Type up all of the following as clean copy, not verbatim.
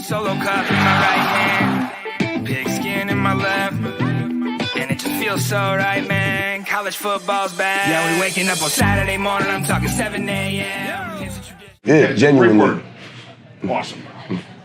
Solo cup in my right hand, pigskin in my left, and it just feels so right, man. College football's back. Yeah, we waking up on Saturday morning. I'm talking 7 a.m. Yeah, genuinely. Awesome.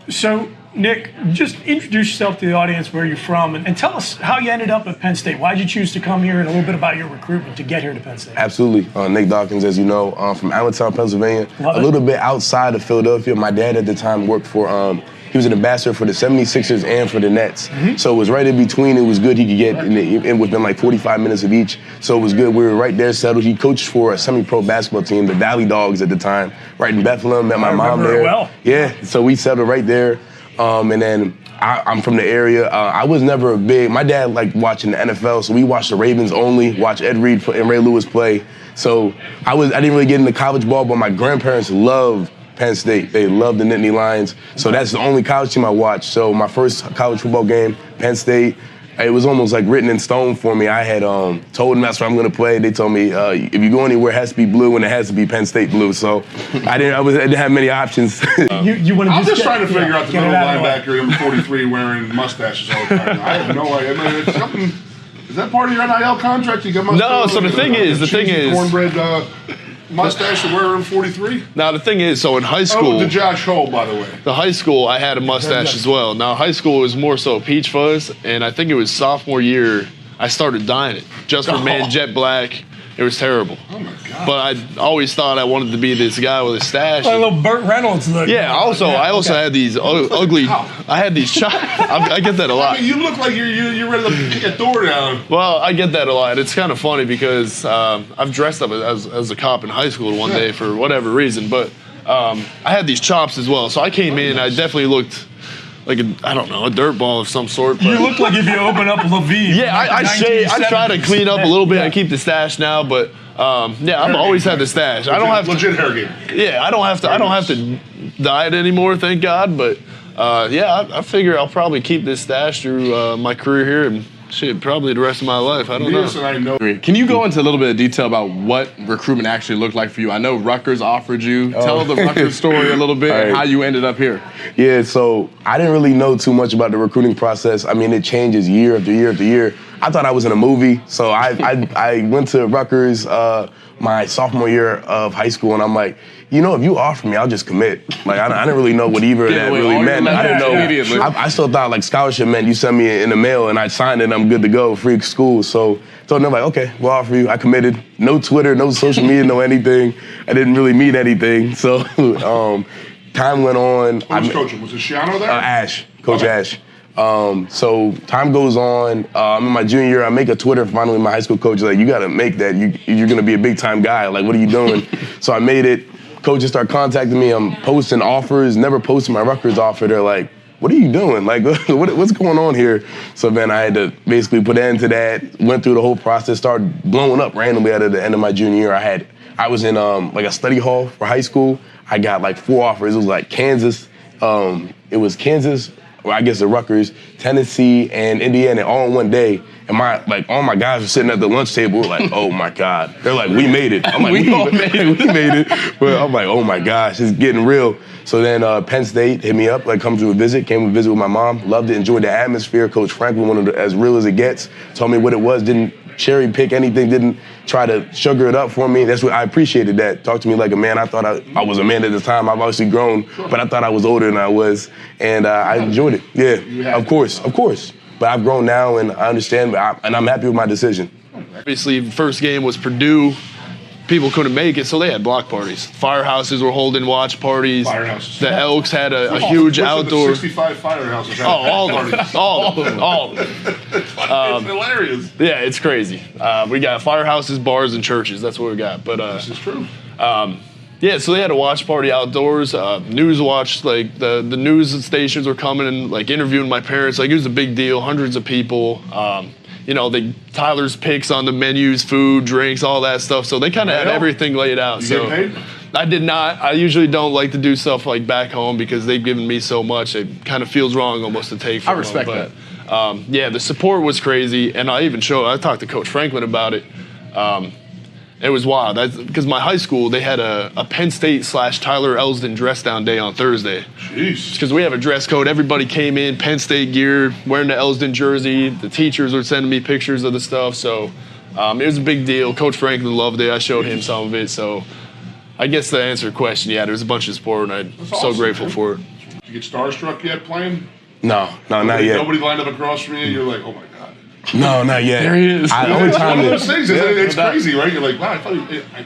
So, Nick, just introduce yourself to the audience, where you're from, and tell us how you ended up at Penn State. Why did you choose to come here, and a little bit about your recruitment to get here to Penn State? Absolutely. Nick Dawkins, as you know, from Allentown, Pennsylvania, a little bit outside of Philadelphia. My dad at the time worked for, he was an ambassador for the 76ers and for the Nets. So it was right in between. It was good. He could get in within like 45 minutes of each. So it was good. We were right there settled. He coached for a semi-pro basketball team, the Valley Dogs at the time, right in Bethlehem. Met my mom there. Well. Yeah, so we settled right there. And then I'm from the area. I was never a big, my dad liked watching the NFL, so we watched the Ravens only, watched Ed Reed and Ray Lewis play. So I didn't really get into college ball, but my grandparents loved Penn State. They loved the Nittany Lions. So that's the only college team I watched. So my first college football game, Penn State, it was almost like written in stone for me. I had told them that's where I'm going to play. They told me, if you go anywhere, it has to be blue, and it has to be Penn State blue. So I didn't have many options. You want to I'm just trying to figure out the middle linebacker, number 43, wearing mustaches all the time. I have no idea. I mean, it's something. Is that part of your NIL contract? You got mustache? No. So the thing is, cornbread mustache to wear in 43. Now the thing is, so in high school, the Josh Hole, by the way. The high school, I had a mustache as well. Now high school was more so peach fuzz, and I think it was sophomore year I started dyeing it just for man jet black. It was terrible. Oh my God. But I always thought I wanted to be this guy with a stash. Like a little Burt Reynolds look. Yeah. I also had these ugly. I had these chops. I get that a lot. I mean, you look like you're ready to kick a door down. Well, I get that a lot. It's kind of funny because I've dressed up as a cop in high school one day for whatever reason, but I had these chops as well. So I came in. I definitely looked like a dirt ball of some sort. But you look like if you open up Lviv. Yeah, I shave. I try to clean up a little bit. I keep the stash now, but I've always had the stash. I don't have legit hair game. Yeah, I don't have to dye it anymore, thank God. But I figure I'll probably keep this stash through my career here and shit, probably the rest of my life. I don't know. Can you go into a little bit of detail about what recruitment actually looked like for you? I know Rutgers offered you. Tell the Rutgers story a little bit and how you ended up here. Yeah, so I didn't really know too much about the recruiting process. I mean, it changes year after year after year. I thought I was in a movie, so I went to Rutgers my sophomore year of high school, and I'm like, if you offer me, I'll just commit. Like, I didn't really know what either of that really meant. I didn't know. I still thought, like, scholarship meant you send me in the mail, and I signed it, and I'm good to go, free school. So told them, like, okay, we'll offer you. I committed. No Twitter, no social media, no anything. I didn't really mean anything. So time went on. Who was coaching? Was it Shiano there? Ash, Coach Ash. So time goes on. I'm in my junior year. I make a Twitter finally. My high school coach is like, you got to make that. You're going to be a big time guy. Like, what are you doing? So I made it. Coaches start contacting me. I'm posting offers. Never posted my Rutgers offer. They're like, what are you doing? Like, what's going on here? So then I had to basically put an end to that. Went through the whole process. Started blowing up randomly at the end of my junior year. I was in like a study hall for high school. I got like 4 offers. It was like Kansas. It was Kansas. Well, I guess the Rutgers, Tennessee, and Indiana all in one day. And all my guys were sitting at the lunch table like, oh my God. They're like, we made it. I'm like, we made it. But I'm like, oh my gosh, it's getting real. So then Penn State hit me up, like come to a visit, came to visit with my mom, loved it, enjoyed the atmosphere. Coach Franklin, one of the, as real as it gets, told me what it was, didn't cherry pick anything, didn't try to sugar it up for me. That's what I appreciated that. Talked to me like a man. I thought I was a man at the time. I've obviously grown, but I thought I was older than I was. And I enjoyed it. Yeah, of course. But I've grown now and I understand, and I'm happy with my decision. Obviously, the first game was Purdue. People couldn't make it, so they had block parties. Firehouses were holding watch parties. Firehouses. The Elks had a huge outdoor. 65 firehouses. All of them. It's hilarious. Yeah, it's crazy. We got firehouses, bars, and churches. That's what we got. But this is true. Yeah, so they had a watch party outdoors. News watch, like the news stations were coming and like interviewing my parents. Like it was a big deal. Hundreds of people. Tyler's picks on the menus, food, drinks, all that stuff. So they kind of had everything laid out. You get paid? I did not. I usually don't like to do stuff like back home because they've given me so much. It kind of feels wrong almost to take from I respect them. that. The support was crazy. And I talked to Coach Franklin about it. It was wild. Because my high school, they had a Penn State / Tyler Elsdon dress down day on Thursday. Jeez. Because we have a dress code. Everybody came in, Penn State gear, wearing the Elsdon jersey. The teachers were sending me pictures of the stuff. So it was a big deal. Coach Franklin loved it. I showed him some of it. So I guess to answer your question, yeah, there's a bunch of sport, and I'm so grateful for it. Did you get starstruck yet playing? No, not yet. Nobody lined up across from you, you're like, oh my God. No, not yet. There he is. The It's one of those things. It's crazy, right? You're like, wow, I thought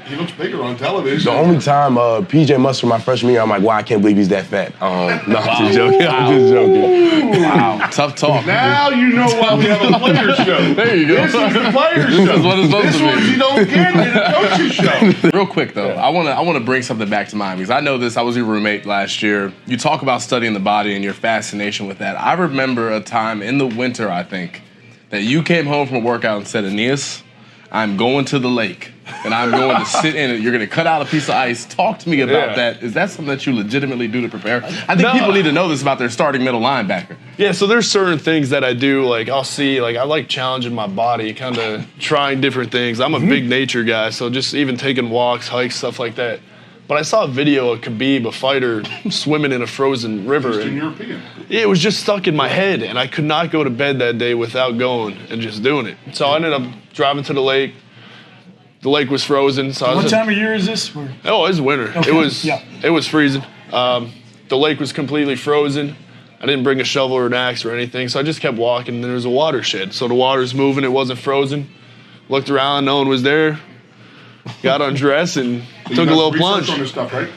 he looks bigger on television. The only time PJ Mustard my freshman year, I'm like, wow, I can't believe he's that fat. No, I'm just joking. I'm just joking. Wow, tough talk. Now you know why we have a players show. There you go. This is the players show. This is what it's supposed This to be. one's you don't get in the coaches show. Real quick though, I wanna bring something back to mind because I know this. I was your roommate last year. You talk about studying the body and your fascination with that. I remember a time in the winter, I think, that you came home from a workout and said, Aeneas, I'm going to the lake and I'm going to sit in it. You're going to cut out a piece of ice. Talk to me about that. Is that something that you legitimately do to prepare? I think people need to know this about their starting middle linebacker. Yeah, so there's certain things that I do. Like I'll see, like I like challenging my body, kind of trying different things. I'm a big nature guy, so just even taking walks, hikes, stuff like that. But I saw a video of Khabib, a fighter, swimming in a frozen river. Eastern European. It was just stuck in my head, and I could not go to bed that day without going and just doing it. So I ended up driving to the lake. The lake was frozen. So What time of year is this? Oh, it was winter. Okay. It was freezing. The lake was completely frozen. I didn't bring a shovel or an axe or anything, so I just kept walking, and there was a watershed. So the water's moving, it wasn't frozen. Looked around, no one was there. Got undressed and took a little plunge. On this stuff, right?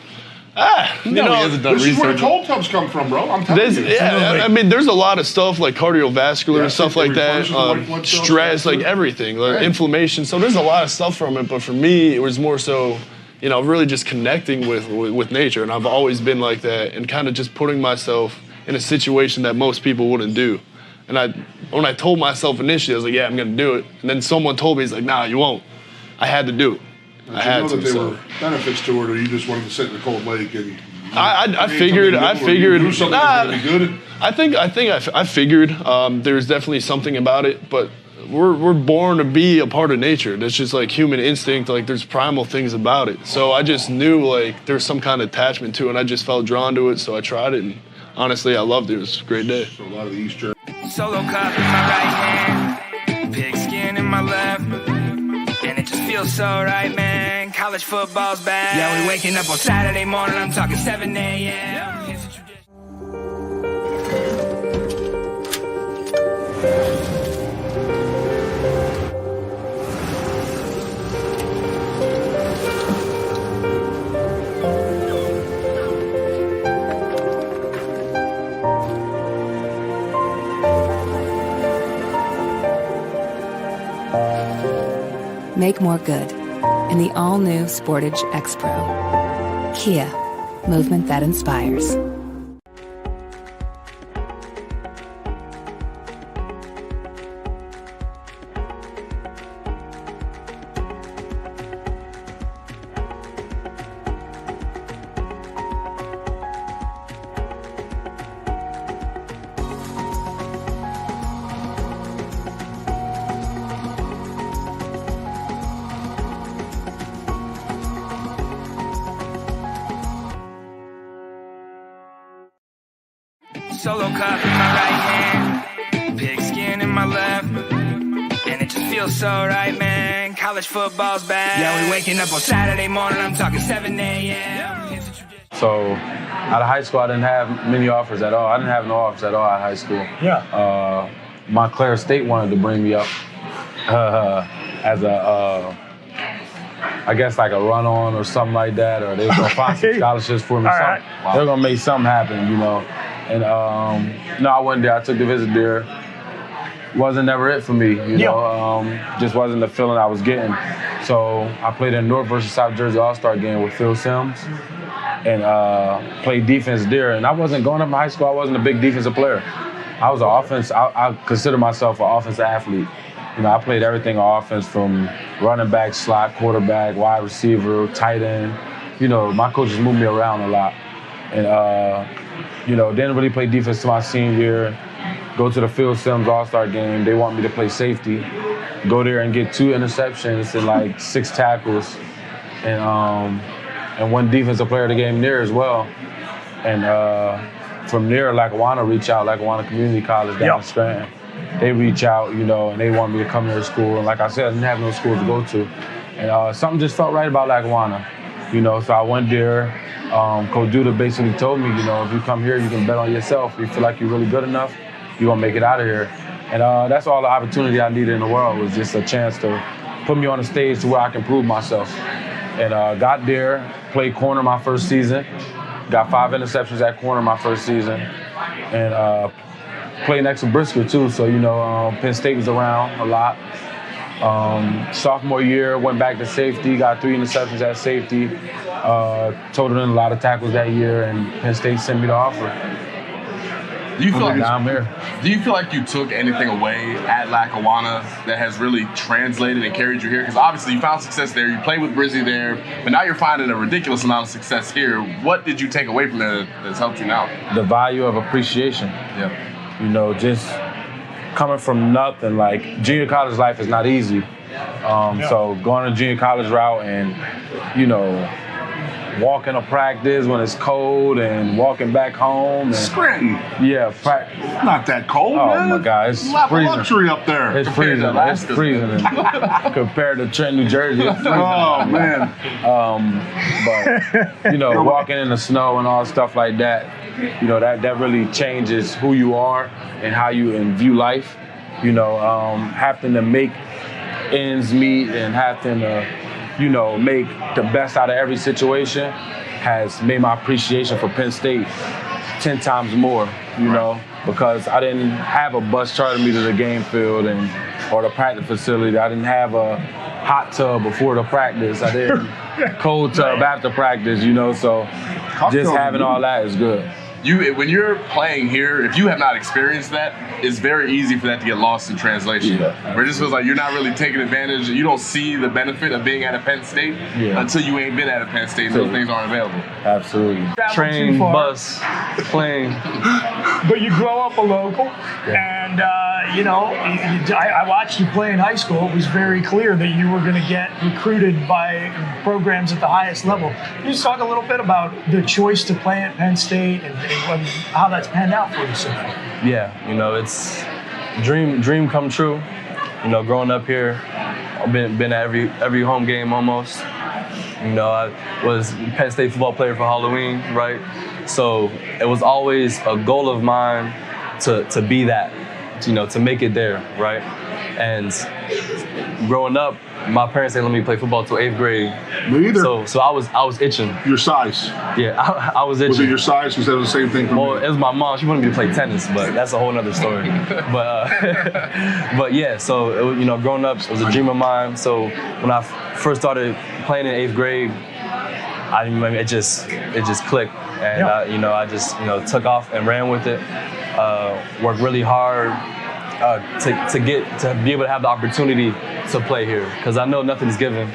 You know, This is where the cold tubs come from, bro. I'm telling you. I mean, there's a lot of stuff like cardiovascular and stuff like that, replenishes the white blood cells, stress, like everything, like inflammation. So there's a lot of stuff from it. But for me, it was more so, you know, really just connecting with nature. And I've always been like that, and kind of just putting myself in a situation that most people wouldn't do. And when I told myself initially, I was like, yeah, I'm gonna do it. And then someone told me, he's like, nah, you won't. I had to do it. Did you know that there were benefits to it, or you just wanted to sit in the cold lake and? I figured. Do something that's gonna be good. I figured there's definitely something about it, but we're born to be a part of nature. That's just like human instinct. Like there's primal things about it. So I just knew like there's some kind of attachment to it, and I just felt drawn to it. So I tried it, and honestly, I loved it. It was a great day. So a lot of the East Jersey. Solo cup in my right hand, pigskin in my left, and it just feels so right, man. College football's back. Yeah, we waking up on Saturday morning. I'm talking 7 a.m. It's a tradition. Make more good in the all-new Sportage X-Pro. Kia, movement that inspires. Solo cup in my right hand, pigskin in my left, and it just feels so right, man. College football's back. Yeah, we waking up on Saturday morning. I'm talking 7 a.m. It's a tradition. So out of high school, I didn't have many offers at all. I didn't have no offers at all out of high school. Yeah. Montclair State wanted to bring me up as a, I guess like a run-on or something like that, or they were gonna find some scholarships for me. Right. They were gonna make something happen, you know. And no, I went there. I took the visit there. Wasn't never it for me, you know. Just wasn't the feeling I was getting. So I played in North versus South Jersey All-Star game with Phil Sims, and played defense there. And I wasn't going up in high school. I wasn't a big defensive player. I was an offense. I consider myself an offensive athlete. You know, I played everything on offense, from running back, slot, quarterback, wide receiver, tight end. You know, my coaches moved me around a lot. And, you know, didn't really play defense to my senior year. Go to the Phil Sims All-Star game. They want me to play safety. go there and get 2 interceptions and like 6 tackles, and 1 defensive player of the game there as well. And from there, Lackawanna reached out, Lackawanna Community College down in Scranton. They reach out, you know, and they want me to come to their school. And like I said, I didn't have no school to go to. And something just felt right about Lackawanna, you know, so I went there. Coach Duda basically told me, you know, if you come here, you can bet on yourself. If you feel like you're really good enough, you're going to make it out of here. And that's all the opportunity I needed in the world, was just a chance to put me on a stage to where I can prove myself. And got there, played corner my first season, got 5 interceptions at corner my first season, and played next to Brisker too. So, you know, Penn State was around a lot. Sophomore year, went back to safety, got 3 interceptions at safety, totaled in a lot of tackles that year, and Penn State sent me the offer. Do you feel like I'm here. Do you feel like you took anything away at Lackawanna that has really translated and carried you here? Because obviously you found success there, you played with Brizzy there, but now you're finding a ridiculous amount of success here. What did you take away from that that's helped you now? The value of appreciation. Yeah. You know, just coming from nothing, like junior college life is not easy. So going the junior college route and, you know, walking to practice when it's cold and walking back home. And, Scranton. Yeah, Not that cold, man. Oh my God, it's a lot of freezing. luxury up there. It's freezing. It's freezing compared to Trenton, New Jersey. It's freezing. Oh man. But you know, walking in the snow and all stuff like that, you know, that really changes who you are and how you view life. You know, having to make ends meet and having to, you know, make the best out of every situation has made my appreciation for Penn State 10 times more, you know, because I didn't have a bus charter me to the game field or the practice facility. I didn't have a hot tub before the practice. I didn't cold tub after practice, you know, so just having all that is good. When you're playing here, if you have not experienced that, it's very easy for that to get lost in translation. Yeah. Where it just feels like you're not really taking advantage. You don't see the benefit of being at a Penn State until you ain't been at a Penn State and those things aren't available. Absolutely. Train, bus, plane. But you grow up a local, and you know, I watched you play in high school. It was very clear that you were going to get recruited by programs at the highest level. Can you just talk a little bit about the choice to play at Penn State and how that's panned out for you so far? Yeah, you know, it's dream come true. You know, growing up here, I've been at every home game almost. You know, I was Penn State football player for Halloween, right? So it was always a goal of mine to be that, you know, to make it there, right? And growing up, my parents didn't let me play football till 8th grade. Me either. So I was itching. Your size. Yeah, I was itching. Was it your size? Because that was the same thing for me. Well, it was my mom. She wanted me to play tennis, but that's a whole other story. But yeah, so you know, growing up, it was a dream of mine. So when I first started playing in 8th grade, it just clicked, and you know, I just, you know, took off and ran with it. Worked really hard to be able to have the opportunity to play here, because I know nothing's given.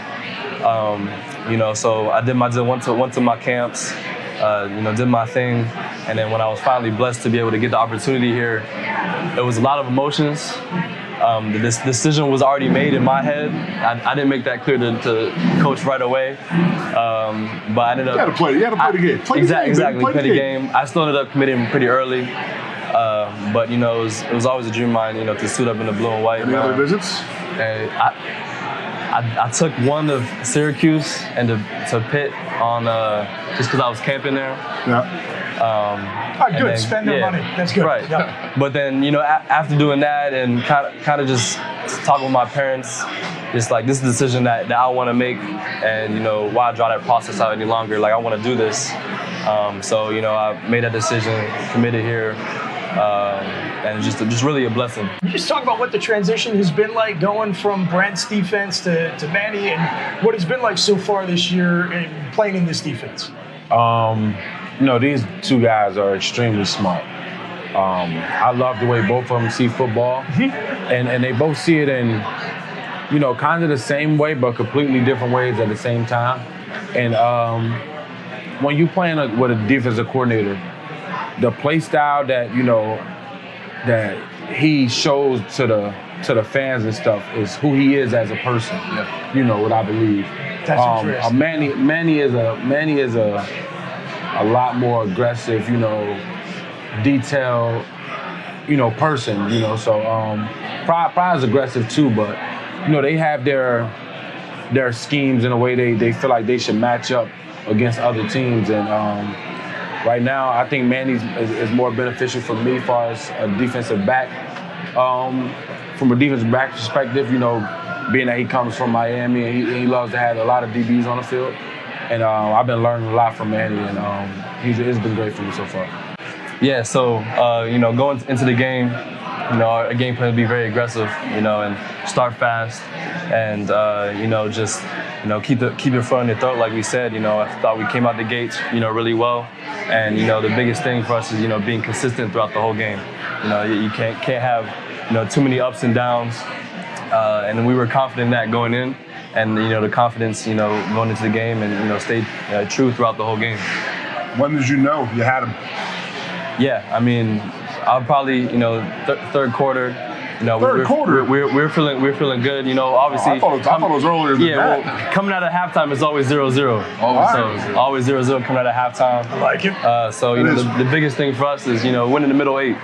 You know, so I went to my camps, you know, did my thing, and then when I was finally blessed to be able to get the opportunity here, it was a lot of emotions. This decision was already made in my head. I didn't make that clear to coach right away, but I ended up. You had to play the game. Exactly. Play the game. I still ended up committing pretty early, but you know, it was always a dream of mine, you know, to suit up in the blue and white. Any other visits? And I took one of Syracuse and to Pitt on just because I was camping there. Yeah. Good. Then, spend their money. That's good. Right. Yeah. But then, you know, after doing that and kind of just talking with my parents, just like, this is a decision that I want to make, and you know, why draw that process out any longer? Like, I want to do this. So you know, I made that decision, committed here. And just really a blessing. You just talk about what the transition has been like, going from Brent's defense to Manny, and what it's been like so far this year in playing in this defense. You know, these two guys are extremely smart. I love the way both of them see football, and they both see it in, you know, kind of the same way, but completely different ways at the same time. And when you're playing with a defensive coordinator, the play style that, you know, that he shows to to the fans and stuff is who he is as a person. Yeah. You know what I believe. That's interesting. Manny is a lot more aggressive, you know, detailed, you know, person, you know. So Pride is aggressive too, but you know, they have their schemes in a way they feel like they should match up against other teams. And right now, I think Manny is more beneficial for me as far as a defensive back. From a defensive back perspective, you know, being that he comes from Miami and he loves to have a lot of DBs on the field. And I've been learning a lot from Manny, and it's been great for me so far. Yeah, so, you know, going into the game, you know, our game plan would be very aggressive, you know, and start fast and, you know, just, you know, keep your foot on your throat, like we said. You know, I thought we came out the gates, you know, really well. And, you know, the biggest thing for us is, you know, being consistent throughout the whole game. You know, you can't have, you know, too many ups and downs. And we were confident in that going in. And, you know, the confidence, you know, going into the game and, you know, stayed true throughout the whole game. When did you know you had him? Yeah, I mean, I'll probably, you know, third quarter. You know, Third quarter? We're feeling good. You know, obviously. I thought it was earlier than that. Well, coming out of halftime is always 0-0. Always 0-0 coming out of halftime. I like it. So you know, the biggest thing for us is, you know, winning the middle 8.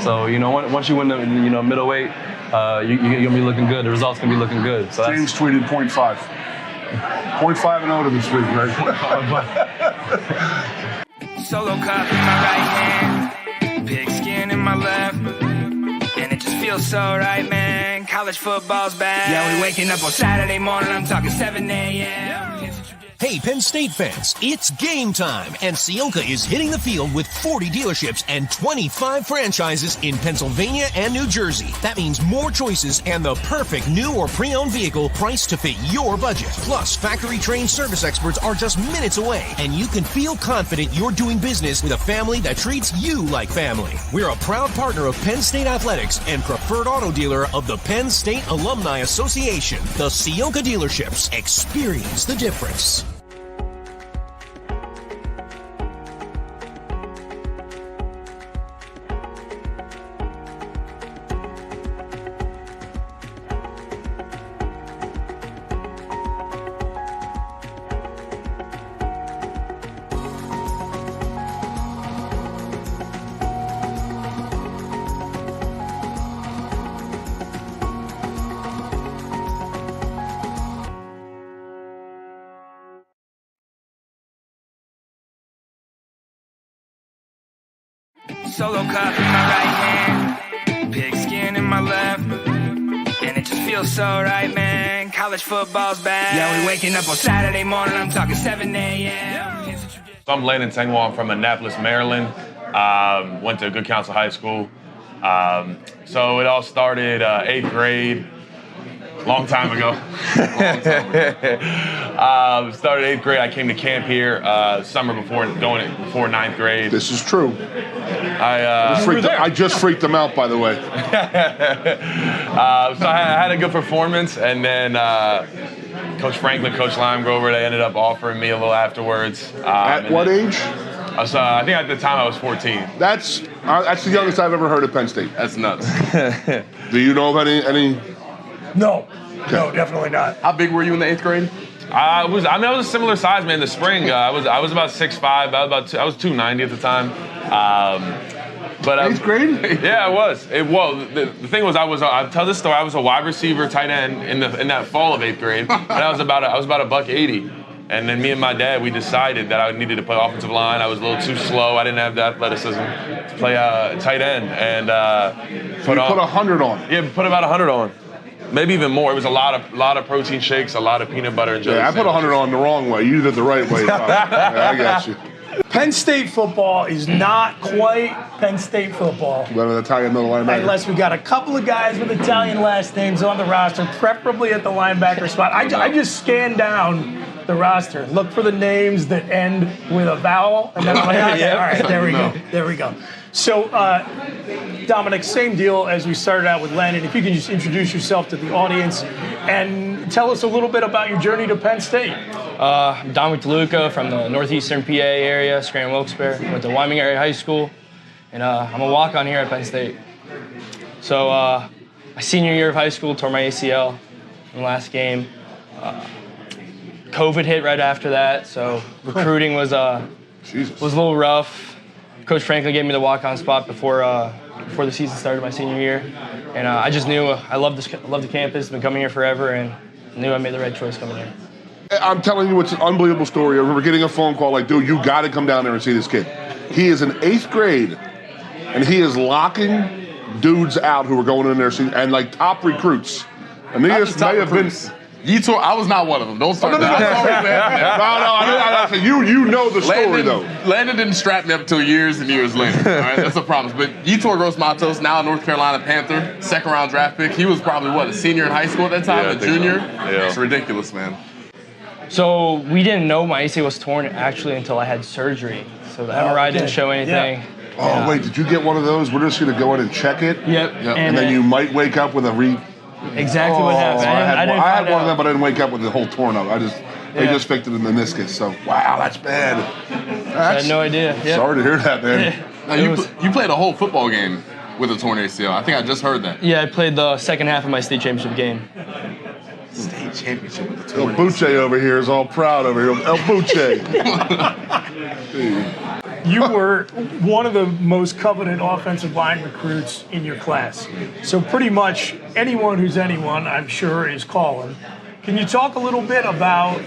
So you know, once you win the, you know, middle 8, you're gonna be looking good. The results gonna be looking good. So James tweeted 0.5. 0.5-0 to this week, right? Solo cup in my right hand, pigskin in my left, and it just feels so right, man. College football's back. Yeah, we waking up on Saturday morning. I'm talking 7 a.m. Hey, Penn State fans, it's game time, and Ciocca is hitting the field with 40 dealerships and 25 franchises in Pennsylvania and New Jersey. That means more choices and the perfect new or pre-owned vehicle priced to fit your budget. Plus, factory-trained service experts are just minutes away, and you can feel confident you're doing business with a family that treats you like family. We're a proud partner of Penn State Athletics and preferred auto dealer of the Penn State Alumni Association. The Ciocca dealerships. Experience the difference. Solo cup in my right hand, pigskin in my left, and it just feels so right, man. College football's back. Yeah, we waking up on Saturday morning. I'm talking 7 a.m. So I'm Landon Tengwall. I'm from Annapolis, Maryland. Went to Good Counsel High School. So it all started 8th grade. Long time ago. Started 8th grade. I came to camp here summer before 9th grade. This is true. I just freaked them out, by the way. So I had a good performance, and then Coach Franklin, Coach Limegrover, they ended up offering me a little afterwards. At what age? I think at the time I was 14. That's the youngest I've ever heard of Penn State. That's nuts. Do you know of any? No. No, definitely not. How big were you in the 8th grade? I was a similar size, man. The spring, I was about 6'5". I was 290 at the time. But 8th grade? Yeah, I was. The thing was, I'll tell this story. I was a wide receiver, tight end in that fall of 8th grade, and I was about $180. And then me and my dad, we decided that I needed to play offensive line. I was a little too slow. I didn't have the athleticism to play tight end. And put 100 on. Yeah, put about 100 on. Maybe even more. It was a lot of protein shakes, a lot of peanut butter and jelly. Yeah, I put 100 on the wrong way. You did the right way. Yeah, I got you. Penn State football is not quite Penn State football. But an Italian middle linebacker. Unless we got a couple of guys with Italian last names on the roster, preferably at the linebacker spot. I just scan down the roster, look for the names that end with a vowel, and then I'm like, okay, all right, there we go. So, Dominic, same deal as we started out with Landon. If you can just introduce yourself to the audience and tell us a little bit about your journey to Penn State. I'm Dominic Deluca from the northeastern PA area, Scranton-Wilkes-Barre. Went to Wyoming Area High School, and I'm a walk-on here at Penn State. So, my senior year of high school, tore my ACL in the last game. COVID hit right after that, so recruiting was a little rough. Coach Franklin gave me the walk-on spot before the season started my senior year, and I just knew I loved the campus, been coming here forever, and knew I made the right choice coming here. I'm telling you, it's an unbelievable story. I remember getting a phone call like, dude, you got to come down there and see this kid. He is in 8th grade, and he is locking dudes out who are going in there and like top recruits. Aeneas may have been. I was not one of them. Don't start that. I said you know the story though. Landon didn't strap me up until years and years later. All right, that's a promise. But Yetur Gross-Matos, now a North Carolina Panther, 2nd round draft pick. He was probably a senior in high school at that time, a junior. So. Yeah. It's ridiculous, man. So we didn't know my ACL was torn actually until I had surgery. So the MRI didn't show anything. Yeah. Oh wait, did you get one of those? We're just gonna go in and check it. Yep. And then you might wake up with a Exactly what happened. I had one of them, but I didn't wake up with the whole torn up. They just fixed it in the meniscus. So wow, that's bad. I had no idea. Yep. Sorry to hear that, man. Now, you played a whole football game with a torn ACL. I think I just heard that. Yeah, I played the second half of my state championship game. State championship with the torn El Buche over here is all proud over here. El Buche. You were one of the most coveted offensive line recruits in your class. So pretty much anyone who's anyone, I'm sure, is calling. Can you talk a little bit about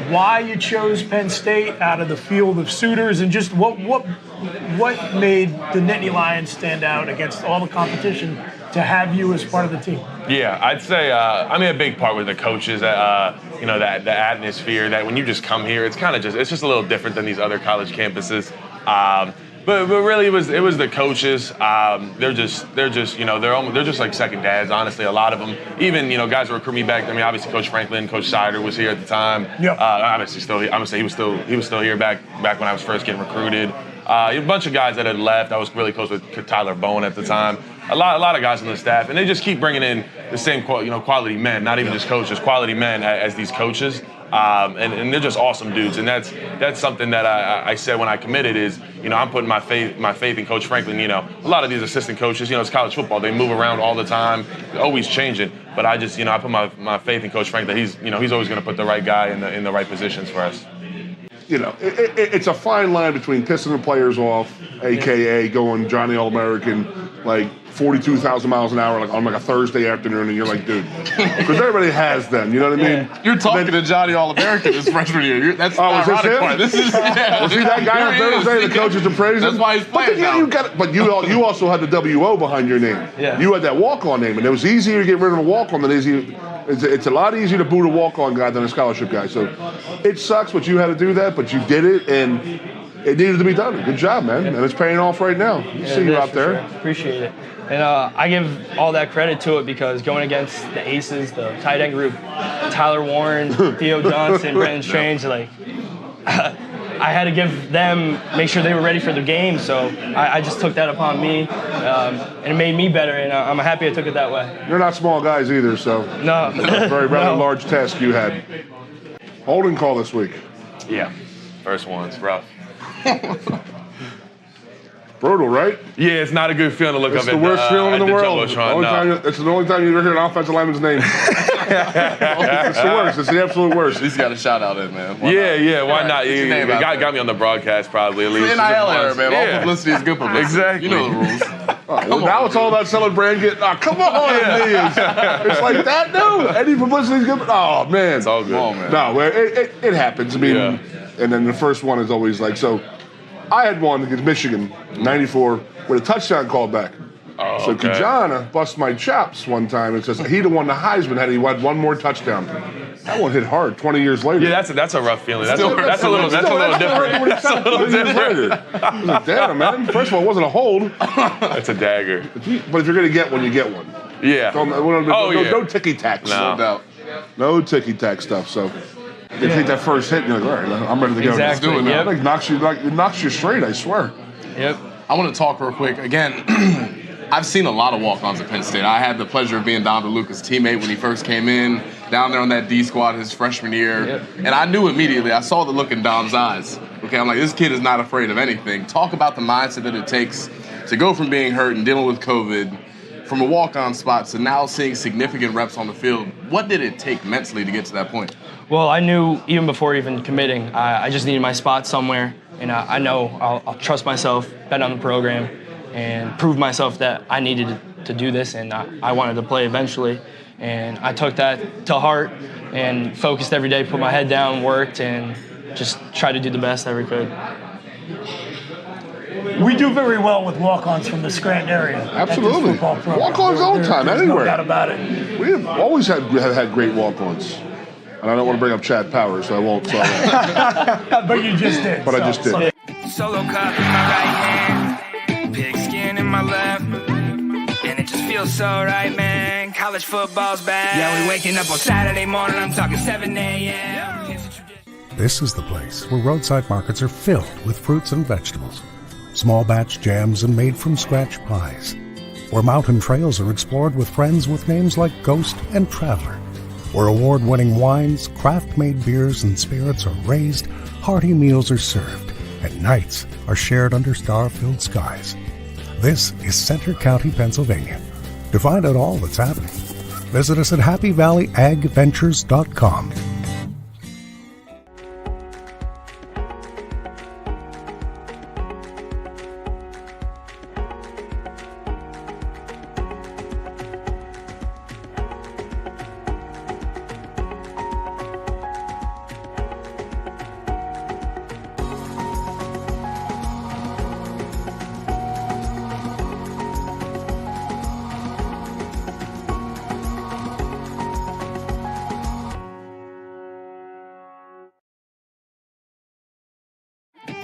why you chose Penn State out of the field of suitors, and just what made the Nittany Lions stand out against all the competition to have you as part of the team? Yeah, I'd say, a big part with the coaches, that the atmosphere, that when you just come here, it's just a little different than these other college campuses. But really, it was the coaches. They're just like second dads. Honestly, a lot of them. Even guys who recruit me back. I mean, obviously, Coach Franklin, Coach Sider was here at the time. Yeah. Obviously, still. I'm gonna say he was still here back when I was first getting recruited. A bunch of guys that had left. I was really close with Tyler Bowen at the time. A lot of guys on the staff, and they just keep bringing in the same quality men. Not even just coaches, quality men as these coaches. And they're just awesome dudes, and that's something that I said when I committed is, I'm putting my faith in Coach Franklin. A lot of these assistant coaches, it's college football, they move around all the time, always changing. But I just, I put my faith in Coach Franklin. He's always going to put the right guy in the right positions for us. It's a fine line between pissing the players off, aka going Johnny All-American, like 42,000 miles an hour, like on a Thursday afternoon, and you're like, dude, because everybody has them. You know what I mean? You're talking to Johnny All-American this freshman year. That's the ironic part. This is was he that guy on Thursday? The coaches are praising. That's why he's playing now. But you also had the WO behind your name. Yeah. You had that walk-on name, and it was easier to get rid of a walk-on than it's a lot easier to boot a walk-on guy than a scholarship guy. So it sucks, but you had to do that, but you did it, and it needed to be done. Good job, man. And it's paying off right now. See you out there. Sure. Appreciate it. And I give all that credit to it because going against the aces, the tight end group, Tyler Warren, Theo Johnson, Brendan Strange, I had to make sure they were ready for the game. So I just took that upon me, and it made me better. And I'm happy I took it that way. You're not small guys either, so no, very rather large test you had. Holding call this week. Yeah, first one's rough. Brutal, right? Yeah, it's not a good feeling to look up at the worst feeling in the world. It's the only time you ever hear an offensive lineman's name. It's the worst. It's the absolute worst. He's got a shout out in, man. Why not? You got me on the broadcast probably at least. NIL era, man. All publicity is good publicity. Exactly. You know the rules. Now it's all about selling brand. Come on, Ellies. It's like that, dude. Any publicity is good. Oh man, it's all good. Oh, man. No, it happens. I mean, and then the first one is always like so. I had one against Michigan, 94, with a touchdown called back. Oh, so okay. Kijana bust my chops one time and says he'd have won the Heisman had he won one more touchdown. That one hit hard 20 years later. Yeah, that's a rough feeling. That's a little different. That's a little different. I was like, damn, man. First of all, it wasn't a hold. That's a dagger. But if you're going to get one, you get one. Yeah. No ticky-tacks. No doubt. No ticky-tack stuff, so... They take that first hit and you're like, all right, I'm ready to go. Exactly. Let's do it now. It knocks you straight, I swear. Yep. I want to talk real quick. Again, I've seen a lot of walk-ons at Penn State. I had the pleasure of being Dom Deluca's teammate when he first came in, down there on that D squad his freshman year. Yep. And I knew immediately, I saw the look in Dom's eyes. Okay, I'm like, this kid is not afraid of anything. Talk about the mindset that it takes to go from being hurt and dealing with COVID from a walk-on spot to now seeing significant reps on the field. What did it take mentally to get to that point? Well, I knew even before even committing, I just needed my spot somewhere, and I know I'll trust myself, bet on the program, and prove myself that I needed to do this, and I wanted to play eventually. And I took that to heart and focused every day, put my head down, worked, and just tried to do the best I ever could. We do very well with walk-ons from the Scranton area. Absolutely. Walk-ons all the time, there's anywhere. No doubt about it. We have always had great walk-ons. And I don't want to bring up Chad Power, so I won't. So but you just did. But I just did. Solo cup in my right hand, pigskin in my left, and it just feels so right, man. College football's back. Yeah, we waking up on Saturday morning. I'm talking 7 a.m. This is the place where roadside markets are filled with fruits and vegetables, small batch jams and made from scratch pies, where mountain trails are explored with friends with names like Ghost and Traveler, where award-winning wines, craft-made beers, and spirits are raised, hearty meals are served, and nights are shared under star-filled skies. This is Center County, Pennsylvania. To find out all that's happening, visit us at happyvalleyagventures.com.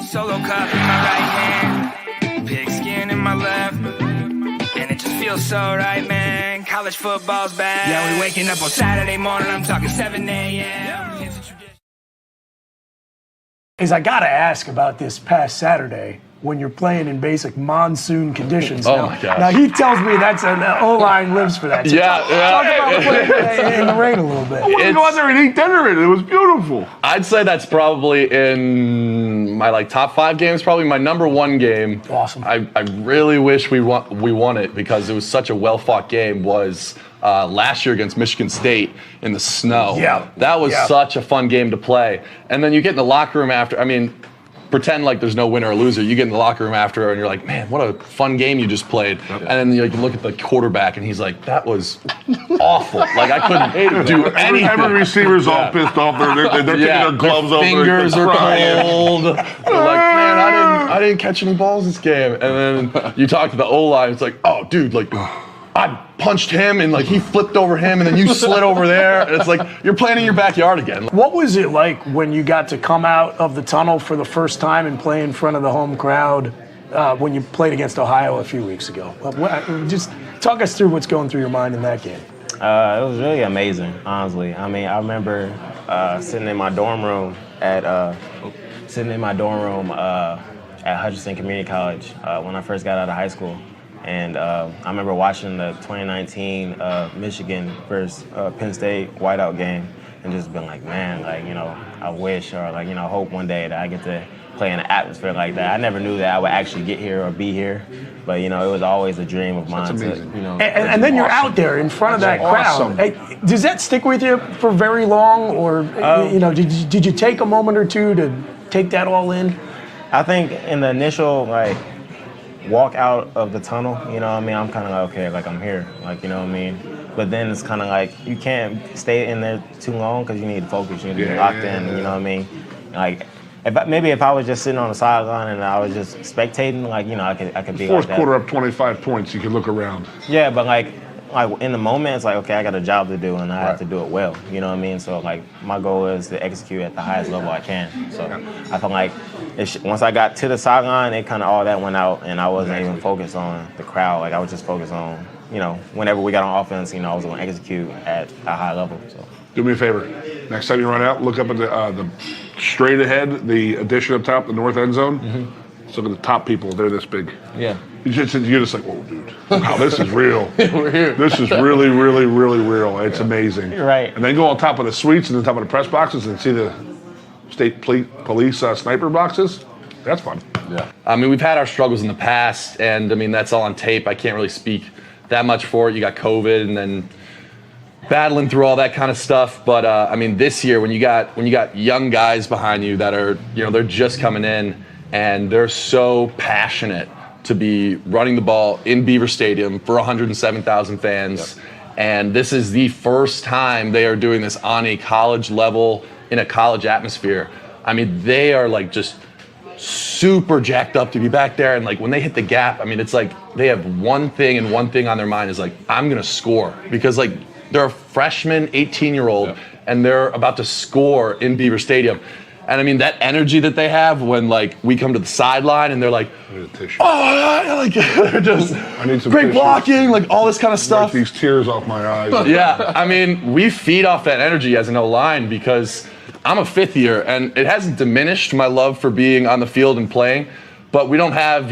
Solo cup in my right hand, pigskin in my left, and it just feels so right, man. College football's back. Yeah, we waking up on Saturday morning. I'm talking 7 a.m. I gotta ask about this past Saturday when you're playing in basic monsoon conditions. Oh my gosh. Now he tells me that's an O-line lives for that. So talk about playing in the rain a little bit. I wanted to go out there and eat dinner in it. It was beautiful. I'd say that's probably in my top 5 games, probably my number 1 game. Awesome. I really wish we won it because it was such a well-fought game. Was last year against Michigan State in the snow. Yeah. That was such a fun game to play. And then you get in the locker room after, pretend like there's no winner or loser. You get in the locker room after and you're like, man, what a fun game you just played. And then you can look at the quarterback and he's like, that was awful. Like I couldn't do anything. Every receiver's all pissed off. They're taking their gloves off. Fingers are cold. They're like, man, I didn't catch any balls this game. And then you talk to the O-line, it's like, oh, dude, like I punched him and he flipped over him and then you slid over there. And it's like you're playing in your backyard again. What was it like when you got to come out of the tunnel for the first time and play in front of the home crowd when you played against Ohio a few weeks ago? Just talk us through what's going through your mind in that game. It was really amazing, honestly. I remember sitting in my dorm room at Hutchinson Community College when I first got out of high school. And I remember watching the 2019 Michigan versus Penn State whiteout game and just been like, man, I wish or hope one day that I get to play in an atmosphere like that. I never knew that I would actually get here or be here, but it was always a dream of mine. And then you're out there in front of that crowd. Hey, does that stick with you for very long, or did you take a moment or two to take that all in? I think in the initial walk out of the tunnel, I'm kind of okay, I'm here, But then it's kind of you can't stay in there too long because you need to focus, you need to be locked in, if I was just sitting on the sideline and I was just spectating, I could be Fourth like that. quarter up 25 points, you can look around. Yeah, but in the moment, it's okay, I got a job to do and I have to do it well, So my goal is to execute at the highest level I can. So I felt once I got to the sideline, it kind of all that went out and I wasn't even focused on the crowd. I was just focused on, whenever we got on offense, I was going to execute at a high level. So do me a favor. Next time you run out, look up at the straight ahead, the addition up top, the north end zone. Mm-hmm. Look at the top people. They're this big. Yeah. You're just like, whoa, dude. Wow, this is real. We're here. This is really, really, really real. It's amazing. You're right. And then go on top of the suites and on top of the press boxes and see the state police sniper boxes. That's fun. Yeah. We've had our struggles in the past, and that's all on tape. I can't really speak that much for it. You got COVID and then battling through all that kind of stuff. But I mean, this year when you got young guys behind you that are, they're just coming in and they're so passionate to be running the ball in Beaver Stadium for 107,000 fans. Yep. And this is the first time they are doing this on a college level in a college atmosphere. I mean, they are like just super jacked up to be back there. And like when they hit the gap, I mean, it's like they have one thing on their mind is like, I'm going to score, because like they're a freshman 18-year-old and they're about to score in Beaver Stadium. And I mean, that energy that they have when like we come to the sideline and they're like, oh, like they're just I need some great tissues. Blocking, like all this kind of stuff. Wipe these tears off my eyes. Yeah, I mean, we feed off that energy as an O-line because I'm a fifth year and it hasn't diminished my love for being on the field and playing, but we don't have,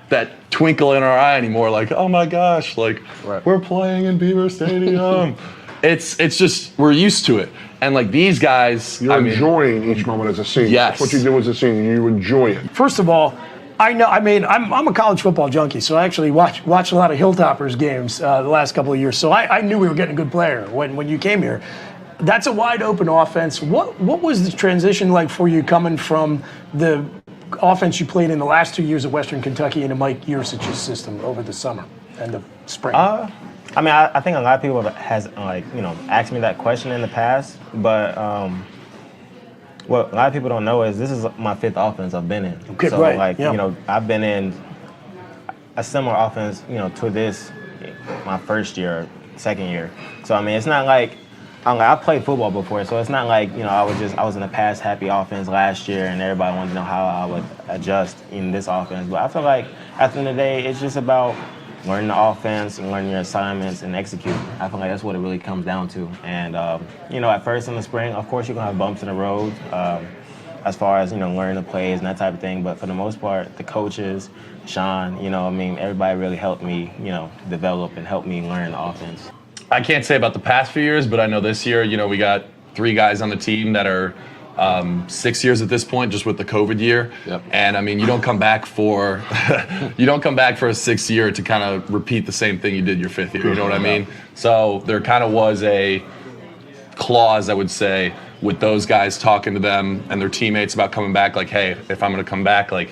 that twinkle in our eye anymore. Like, oh my gosh, like we're playing in Beaver Stadium. It's just, we're used to it. And like these guys, You're enjoying each moment as a senior. Yes. That's what you do as a senior. You enjoy it. First of all, I'm a college football junkie, so I actually watched a lot of Hilltoppers games the last couple of years. So I knew we were getting a good player when you came here. That's a wide open offense. What was the transition like for you coming from the offense you played in the last 2 years at Western Kentucky into Mike Yursich's system over the summer and the spring? I mean, I think a lot of people has asked me that question in the past, but what a lot of people don't know is this is my fifth offense I've been in. Okay, so right. I've been in a similar offense, to this my first year, second year. So I mean, it's not like I played football before, so it's not like I was in a pass happy offense last year and everybody wanted to know how I would adjust in this offense. But I feel like at the end of the day, it's just about learning the offense and learning your assignments and execute. I feel like that's what it really comes down to. And, at first in the spring, of course, you're going to have bumps in the road as far as, learning the plays and that type of thing. But for the most part, the coaches, Sean, everybody really helped me, develop and help me learn the offense. I can't say about the past few years, but I know this year, we got 3 guys on the team that are 6 years at this point, just with the COVID year. Yep. And I mean, you don't come back for a sixth year to kind of repeat the same thing you did your fifth year. You know what I mean? So there kind of was a clause, I would say, with those guys talking to them and their teammates about coming back. Like, hey, if I'm going to come back, like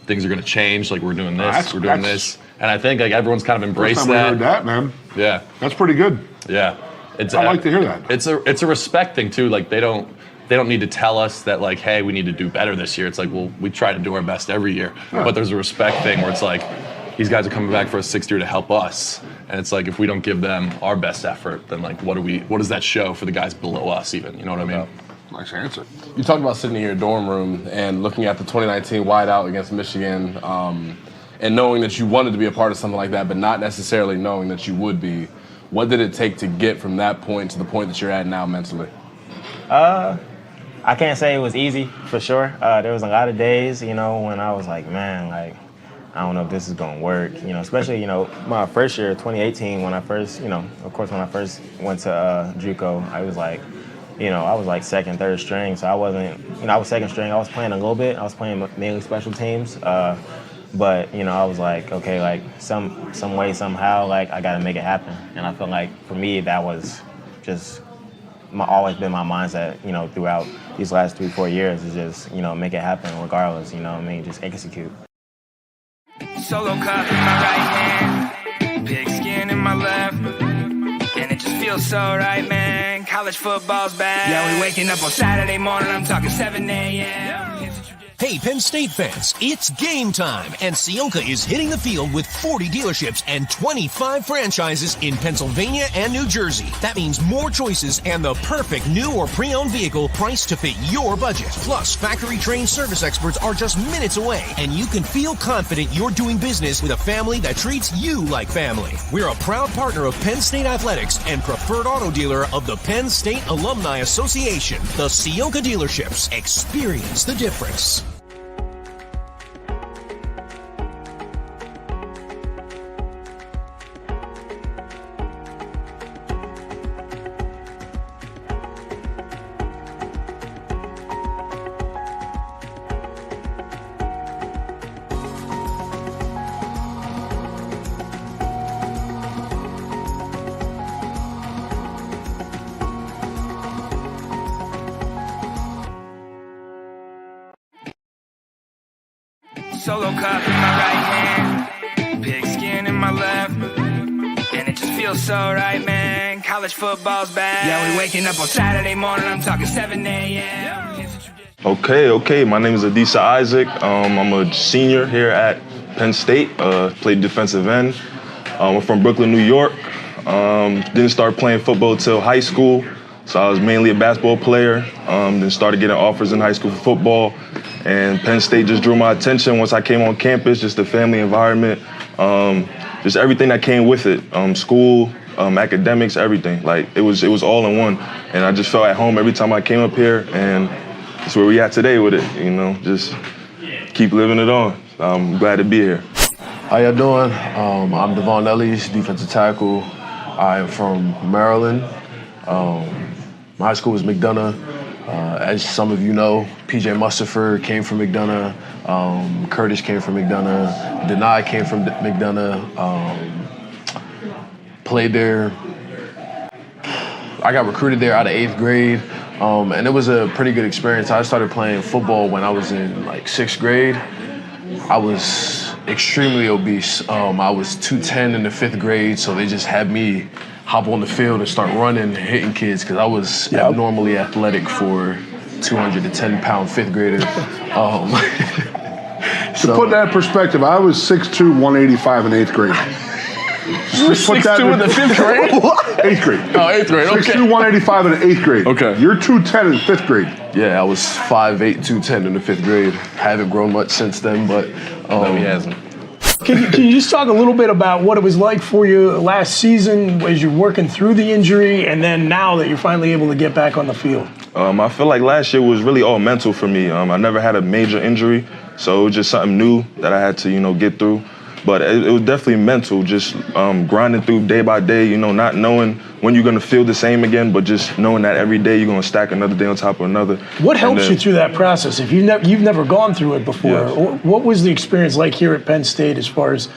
things are going to change. Like we're doing this, we're doing this. And I think like everyone's kind of embraced that. I heard that, man. Yeah. That's pretty good. Yeah. I like to hear that. It's a respect thing too. Like they don't need to tell us that like, hey, we need to do better this year. It's like, well, we try to do our best every year. Yeah. But there's a respect thing where it's like, these guys are coming back for a sixth year to help us. And it's like, if we don't give them our best effort, then like, what does that show for the guys below us even? You know what I mean? Nice answer. You talked about sitting in your dorm room and looking at the 2019 whiteout against Michigan, and knowing that you wanted to be a part of something like that, but not necessarily knowing that you would be. What did it take to get from that point to the point that you're at now mentally? I can't say it was easy, for sure. There was a lot of days, when I was like, man, like, I don't know if this is going to work, especially, my first year, 2018, when I first, of course, when I first went to JUCO, I was like, I was like second, third string, so I wasn't, I was second string. I was playing a little bit. I was playing mainly special teams. But, I was like, okay, like some way, somehow, like I got to make it happen. And I feel like for me, that was just always been my mindset, throughout these last 3-4 years is just, make it happen regardless, just execute. Solo cup in my right hand, pigskin in my left, and it just feels so right, man. College football's back. Yeah, we waking up on Saturday morning, I'm talking 7 a.m. Hey, Penn State fans, it's game time, and Ciocca is hitting the field with 40 dealerships and 25 franchises in Pennsylvania and New Jersey. That means more choices and the perfect new or pre-owned vehicle priced to fit your budget. Plus, factory-trained service experts are just minutes away, and you can feel confident you're doing business with a family that treats you like family. We're a proud partner of Penn State Athletics and preferred auto dealer of the Penn State Alumni Association. The Ciocca dealerships. Experience the difference. Solo cup in my right hand, pigskin in my left, and it just feels so right, man. College football's back. Yeah, we waking up on Saturday morning. I'm talking 7 a.m. Okay. My name is Adisa Isaac. I'm a senior here at Penn State. Played defensive end. I'm from Brooklyn, New York. Didn't start playing football till high school, so I was mainly a basketball player. Then started getting offers in high school for football, and Penn State just drew my attention once I came on campus. Just the family environment, just everything that came with it. School, academics, everything. Like it was all in one, and I just felt at home every time I came up here, and that's where we at today with it. You know, just keep living it on. I'm glad to be here. How y'all doing? I'm Dvon Ellies, defensive tackle. I am from Maryland. My high school was McDonough. As some of you know, PJ Mustapher came from McDonough. Curtis came from McDonough. Denai came from McDonough. Played there. I got recruited there out of 8th grade. And it was a pretty good experience. I started playing football when I was in like 6th grade. I was extremely obese. I was 210 in the 5th grade, so they just had me hop on the field and start running and hitting kids because I was abnormally athletic for 210-pound 5th grader. To put that in perspective, I was 6'2", 185 in 8th grade. You were 6'2" in the 5th grade? 8th grade. Oh, 8th grade, okay. 6'2", 185 in 8th grade. Okay. You're 210 in 5th grade. Yeah, I was 5'8", 210 in the 5th grade. Haven't grown much since then, but no, he hasn't. Can you just talk a little bit about what it was like for you last season as you're working through the injury, and then now that you're finally able to get back on the field? I feel like last year was really all mental for me. I never had a major injury, so it was just something new that I had to, get through. But it was definitely mental, just grinding through day by day, not knowing when you're going to feel the same again, but just knowing that every day you're going to stack another day on top of another. What helps you through that process? If you've never gone through it before, what was the experience like here at Penn State as far as,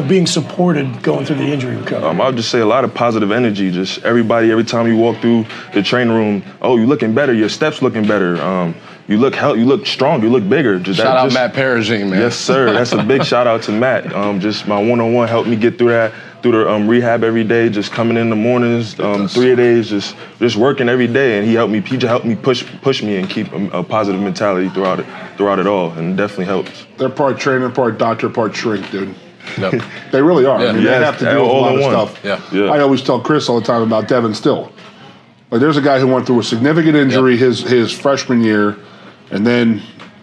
being supported going through the injury recovery? I would just say a lot of positive energy. Just everybody, every time you walk through the training room, oh, you're looking better, your steps looking better. You look healthy, you look strong, you look bigger. Shout out Matt Perigine, man. Yes, sir. That's a big shout out to Matt. Just my one-on-one helped me get through that, through the rehab every day, just coming in the mornings, 3 days, just working every day. And PJ helped me push me and keep a positive mentality throughout it all, and it definitely helps. They're part trainer, part doctor, part shrink, dude. Yep. They really are. Yeah. I mean, they have to deal with a lot of stuff. Yeah. I always tell Chris all the time about Devin Still. Like, there's a guy who went through a significant injury his freshman year, and then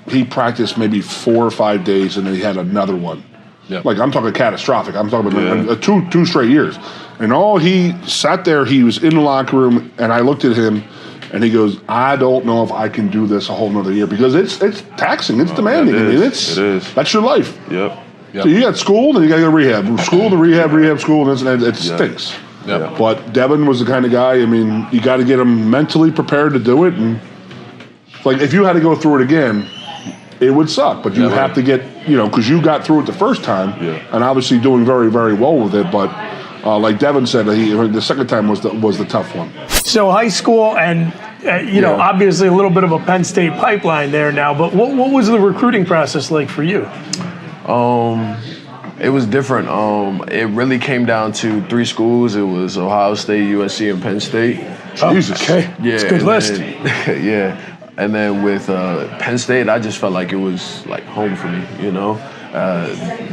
he practiced maybe 4 or 5 days, and then he had another one. Yep. Like, I'm talking catastrophic. I'm talking about two straight years. And all he sat there, he was in the locker room, and I looked at him, and he goes, I don't know if I can do this a whole nother year because it's taxing, it's demanding. It I is. mean, that's your life. Yep. So you got school, then you got to go to rehab. School to rehab, school, and it stinks. Yep. But Devin was the kind of guy, I mean, you got to get him mentally prepared to do it. And, like, if you had to go through it again, it would suck. But you have to get, because you got through it the first time, and obviously doing very, very well with it. But like Devin said, the second time was the tough one. So high school and, obviously a little bit of a Penn State pipeline there now. But what was the recruiting process like for you? It was different. It really came down to 3 schools. It was Ohio State, USC, and Penn State. Jesus. Okay. Yeah. It's a good list. And then with Penn State, I just felt like it was like home for me,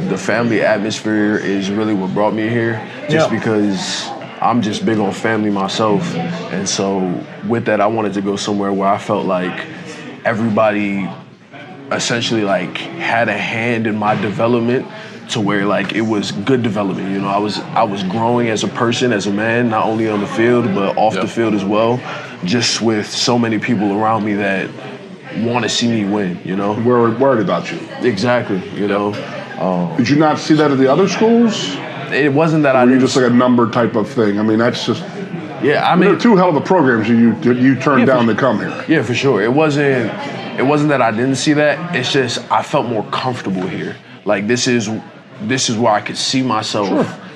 The family atmosphere is really what brought me here, just because I'm just big on family myself. And so with that, I wanted to go somewhere where I felt like everybody essentially like had a hand in my development, to where like it was good development. I was growing as a person, as a man, not only on the field but off the field as well, just with so many people around me that want to see me win. Worried about you. Exactly. Did you not see that at the other schools? It wasn't that I didn't. Just like a number type of thing. I mean, that's just. Yeah, I mean, there are 2 hell of a programs you turned down to come here. Yeah, for sure. It wasn't that I didn't see that. It's just I felt more comfortable here. Like this is where I could see myself.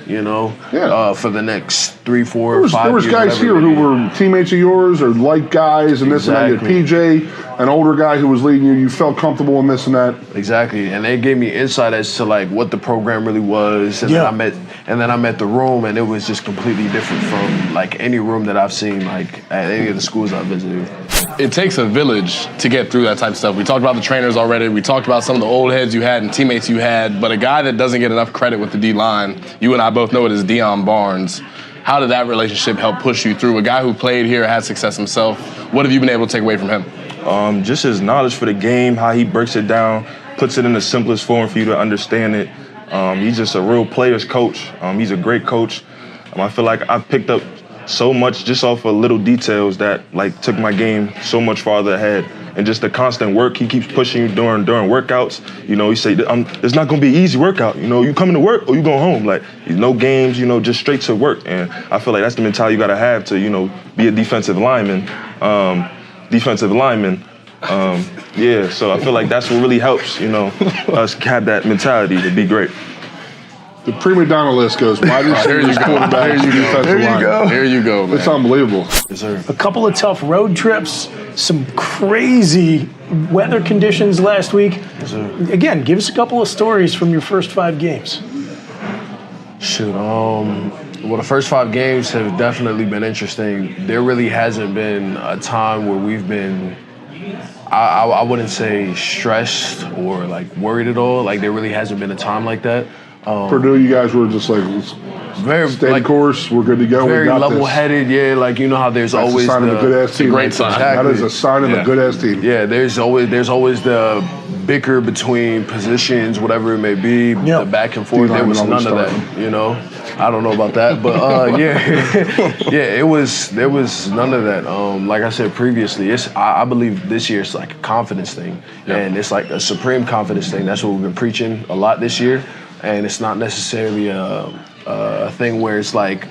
For the next 3, 4, 5 years. There was guys here who were teammates of yours or like guys and this and that. You had PJ, an older guy who was leading you. You felt comfortable in this and that. Exactly, and they gave me insight as to like what the program really was, and then I met the room, and it was just completely different from like any room that I've seen like at any of the schools I've visited. It takes a village to get through that type of stuff. We talked about the trainers already. We talked about some of the old heads you had and teammates you had, but a guy that doesn't get enough credit with the D-line, you and I both know it as Deion Barnes. How did that relationship help push you through? A guy who played here, had success himself. What have you been able to take away from him? Just his knowledge for the game, how he breaks it down, puts it in the simplest form for you to understand it. He's just a real player's coach. He's a great coach. I feel like I picked up so much just off of little details that like took my game so much farther ahead. And just the constant work he keeps pushing you during workouts. You know, he say, it's not gonna be an easy workout. You know, you coming to work or you going home. Like, no games, you know, just straight to work. And I feel like that's the mentality you gotta have to, you know, be a defensive lineman. Yeah, so I feel like that's what really helps, you know, us have that mentality to be great. The prima donna list goes wide receivers, quarterbacks, defensive line. There you go, man. It's unbelievable. Yes, sir. A couple of tough road trips, some crazy weather conditions last week. Yes, sir. Again, give us a couple of stories from your first 5 games. Shoot, well, the first 5 games have definitely been interesting. There really hasn't been a time where we've been, I wouldn't say stressed or like worried at all. Like there really hasn't been a time like that. Purdue, you guys were just like very steady course. We're good to go. Very we got level-headed. Yeah, like you know how there's That's always a sign of a good-ass team. Great sign. That is a sign of a good-ass team. Yeah, there's always the bicker between positions, whatever it may be, the back and forth. There was none of that. You know, I don't know about that, but there was none of that. Like I said previously, I believe this year it's like a confidence thing, and it's like a supreme confidence thing. That's what we've been preaching a lot this year. And it's not necessarily a thing where it's like,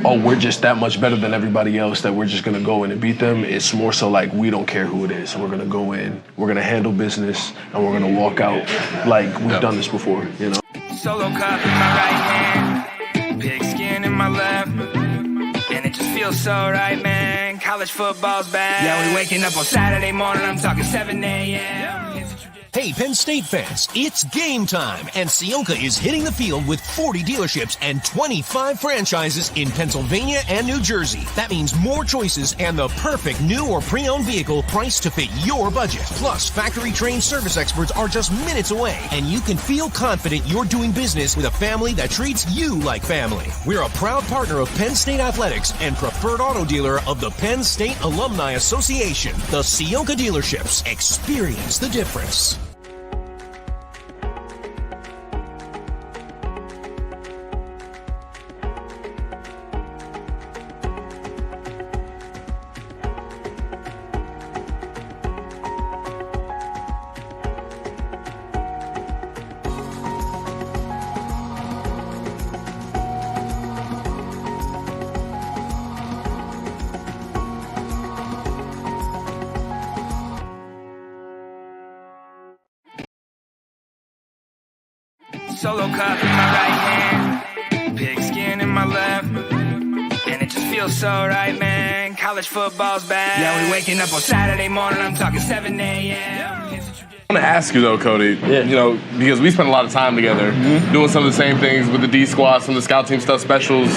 oh, we're just that much better than everybody else that we're just going to go in and beat them. It's more so like we don't care who it is. We're going to go in, we're going to handle business, and we're going to walk out like we've done this before, you know? Solo cup in my right hand, pigskin in my left, and it just feels so right, man. College football's back. Yeah, we waking up on Saturday morning, I'm talking 7 a.m. Hey, Penn State fans, it's game time, and Ciocca is hitting the field with 40 dealerships and 25 franchises in Pennsylvania and New Jersey. That means more choices and the perfect new or pre-owned vehicle priced to fit your budget. Plus, factory-trained service experts are just minutes away, and you can feel confident you're doing business with a family that treats you like family. We're a proud partner of Penn State Athletics and preferred auto dealer of the Penn State Alumni Association. The Ciocca dealerships. Experience the difference. Solo cup in my right hand, pigskin in my left, and it just feels so right, man. College football's back. Yeah, we waking up on Saturday morning, I'm talking 7 a.m. I want to ask you though, Cody, you know, because we spent a lot of time together doing some of the same things with the D squad, some of the scout team stuff, specials.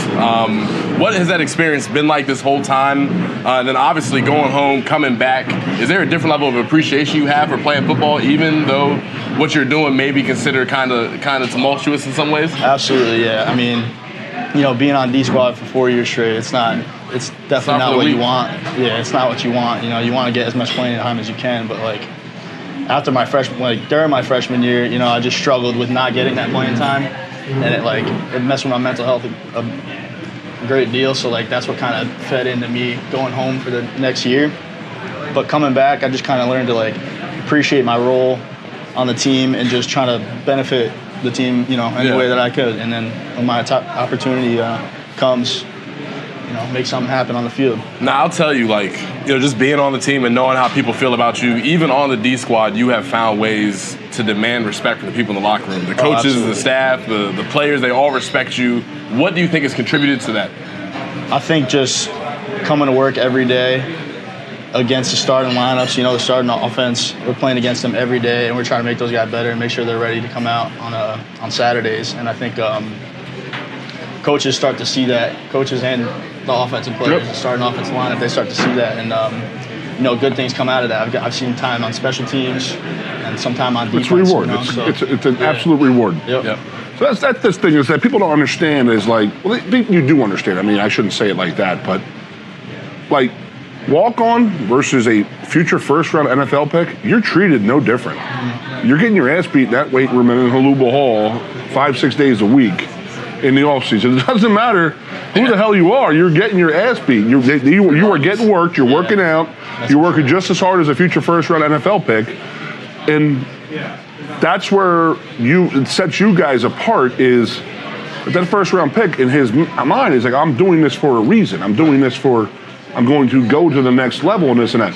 What has that experience been like this whole time? And then obviously going home, coming back, is there a different level of appreciation you have for playing football, even though what you're doing may be considered kind of tumultuous in some ways? Absolutely, yeah. I mean, you know, being on D squad for 4 years straight, it's definitely not what you want. Yeah, it's not what you want. You know, you want to get as much playing time as you can, but like after during my freshman year, you know, I just struggled with not getting that playing time, and it messed with my mental health a great deal. So like that's what kind of fed into me going home for the next year. But coming back, I just kind of learned to like appreciate my role on the team and just trying to benefit the team, you know, any way that I could. And then when my top opportunity comes, you know, make something happen on the field. Now, I'll tell you, like, you know, just being on the team and knowing how people feel about you, even on the D squad, you have found ways to demand respect from the people in the locker room. The coaches, the staff, the players, they all respect you. What do you think has contributed to that? I think just coming to work every day against the starting lineups. You know, the starting offense, we're playing against them every day, and we're trying to make those guys better and make sure they're ready to come out on Saturdays. And I think coaches start to see that. Coaches and the offensive players, the starting offensive lineup, they start to see that, and you know, good things come out of that. I've seen time on special teams and some time on defense. It's reward. You know, It's an absolute reward. Yep. So that's this thing is that people don't understand is like, well, you do understand. I mean, I shouldn't say it like that, but like walk-on versus a future first-round NFL pick, you're treated no different. You're getting your ass beat in that weight room in Haluba Hall 5-6 days a week in the offseason. It doesn't matter who the hell you are. You're getting your ass beat. You are getting worked. You're working out. You're working just as hard as a future first-round NFL pick. And that's where it sets you guys apart is that first-round pick in his mind is like, I'm doing this for a reason. I'm going to go to the next level and this and that.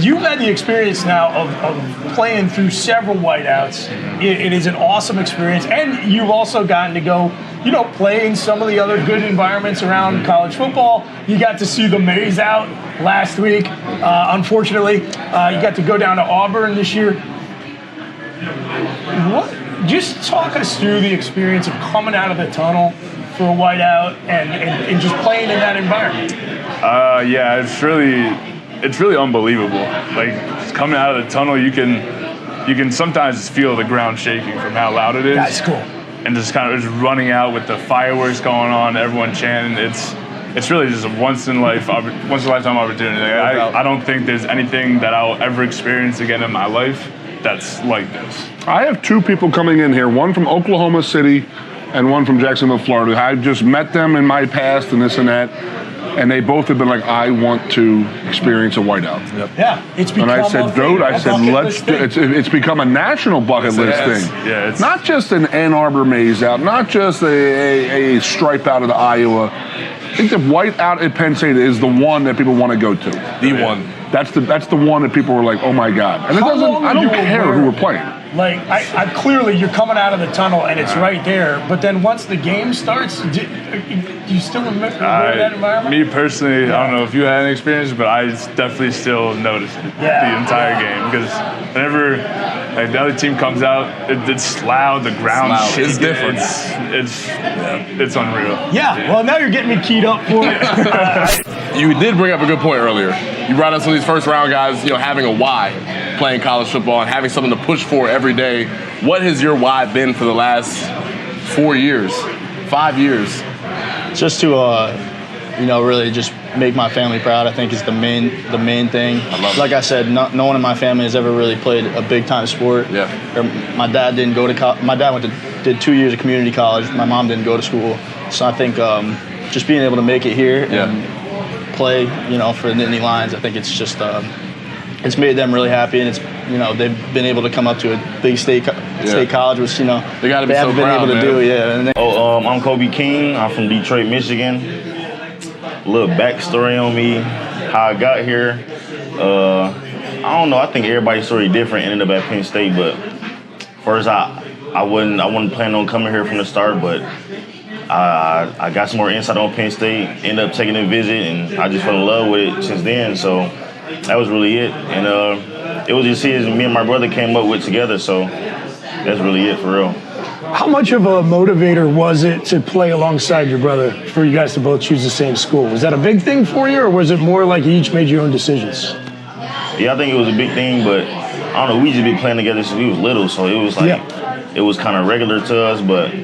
You've had the experience now of playing through several whiteouts. It is an awesome experience. And you've also gotten to go, you know, play in some of the other good environments around college football. You got to see the Maze out last week. Unfortunately, you got to go down to Auburn this year. Just talk us through the experience of coming out of the tunnel for a whiteout and just playing in that environment. Yeah, it's really unbelievable. Like just coming out of the tunnel, you can sometimes just feel the ground shaking from how loud it is. That's cool. And just kind of just running out with the fireworks going on, everyone chanting. It's really just a once in a lifetime opportunity. I don't think there's anything that I'll ever experience again in my life that's like this. I have two people coming in here, one from Oklahoma City and one from Jacksonville, Florida. I just met them in my past and this and that, and they both have been like, I want to experience a whiteout. Yep. Yeah, it's become and I said, dude, let's do it. It's become a national bucket list thing. Yeah, it's not just an Ann Arbor maze out, not just a stripe out of the Iowa. I think the whiteout at Penn State is the one that people want to go to. The one. That's the one that people were like, oh my God. And I don't care who we're playing. Like, I clearly, you're coming out of the tunnel and it's right there. But then once the game starts, do you still remember that environment? Me personally, I don't know if you had any experience, but I definitely still noticed it the entire game. Because whenever the other team comes out, it's loud, the ground shaking. It's different. It's unreal. Yeah, well, now you're getting me keyed up for it. You did bring up a good point earlier. You brought up some of these first round guys, having a why playing college football and having something to push for every day. What has your why been for the last 5 years? Just to, really just make my family proud. I think is the main thing. Like I said, no one in my family has ever really played a big time sport. Yeah. My dad didn't go to college. My dad did 2 years of community college. My mom didn't go to school. So I think just being able to make it here and play, for the Nittany Lions, I think it's just it's made them really happy, and it's they've been able to come up to a big state college, which they gotta be haven't so been proud, able to man. do. I'm Kobe King. I'm from Detroit, Michigan. A little backstory on me, how I got here. I don't know. I think everybody's story different. Ended up at Penn State, but first I wasn't planning on coming here from the start, but I got some more insight on Penn State. Ended up taking a visit, and I just fell in love with it since then. So that was really it. And it was just me and my brother came up with together. So that's really it for real. How much of a motivator was it to play alongside your brother for you guys to both choose the same school? Was that a big thing for you, or was it more like you each made your own decisions? Yeah, I think it was a big thing, but I don't know. We just been playing together since we was little, so it was like it was kind of regular to us. But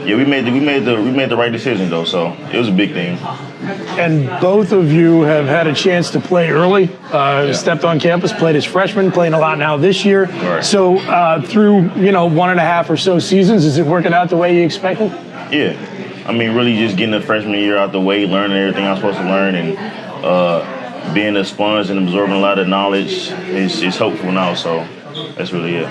yeah, we made the right decision though, so it was a big thing. And both of you have had a chance to play early. Stepped on campus, played as freshmen, playing a lot now this year. Right. So through 1.5 or so seasons, is it working out the way you expected? Yeah, I mean, really just getting the freshman year out the way, learning everything I'm supposed to learn, and being a sponge and absorbing a lot of knowledge is helpful now. So that's really it.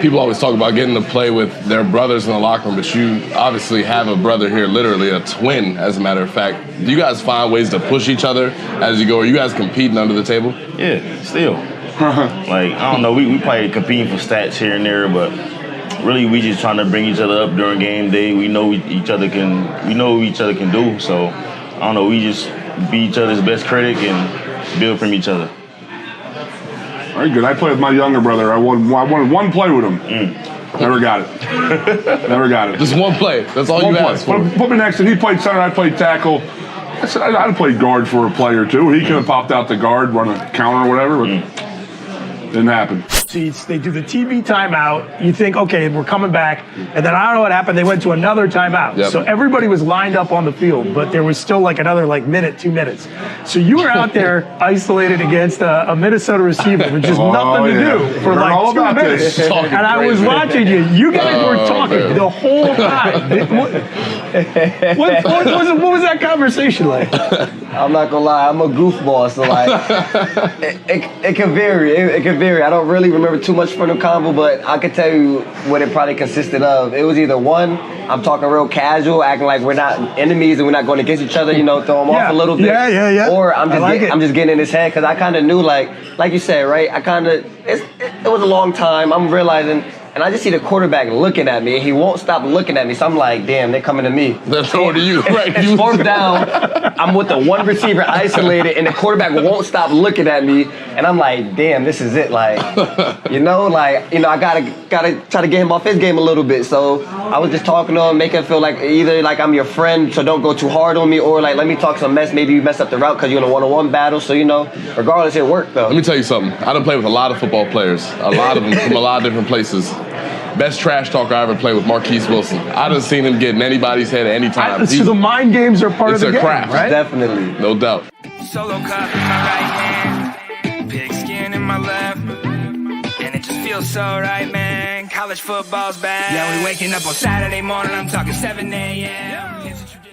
People always talk about getting to play with their brothers in the locker room, but you obviously have a brother here, literally a twin, as a matter of fact. Do you guys find ways to push each other as you go? Are you guys competing under the table? Yeah, still. Like, I don't know, we probably competing for stats here and there, but really we just trying to bring each other up during game day. We know what each other can do, so I don't know, we be each other's best critic and build from each other. Very good. I played with my younger brother. I wanted one play with him. Never got it. Never got it. Just one play. That's all you asked for. Put me next to him. He played center. I played tackle. I said I'd played guard for a play or two. He could have popped out the guard, run a counter or whatever, but didn't happen. Seats, they do the TV timeout. You think, okay, we're coming back. And then I don't know what happened. They went to another timeout. Yep. So everybody was lined up on the field, but there was still like another minute, 2 minutes. So you were out there isolated against a Minnesota receiver with just nothing to do for like 2 minutes. And I was watching you. You guys were talking the whole time. What was that conversation like? I'm not gonna lie, I'm a goofball, so like it can vary. It can vary. I don't really remember too much from the convo, but I can tell you what it probably consisted of. It was either one, I'm talking real casual, acting like we're not enemies and we're not going against each other, throw them off a little bit. Yeah. Or I'm just getting in his head because I kind of knew, like you said, right? It was a long time. I'm realizing. And I just see the quarterback looking at me, and he won't stop looking at me. So I'm like, damn, they're coming to me. They're throwing to you, right? It's fourth down. I'm with the one receiver isolated, and the quarterback won't stop looking at me. And I'm like, damn, this is it. I gotta try to get him off his game a little bit. So I was just talking to him, making him feel like either like I'm your friend, so don't go too hard on me, or like let me talk some mess. Maybe you mess up the route because you're in a one-on-one battle. So regardless, it worked though. Let me tell you something. I done played with a lot of football players, a lot of them from a lot of different places. Best trash talker I ever played with, Marquise Wilson. I done seen him get in anybody's head at any time. So the mind games are part of the game, It's a craft, right? Definitely. No doubt. Solo cup in my right hand, pigskin in my left, and it just feels so right, man. College football's back. Yeah, we waking up on Saturday morning. I'm talking 7 a.m. It's a tradition.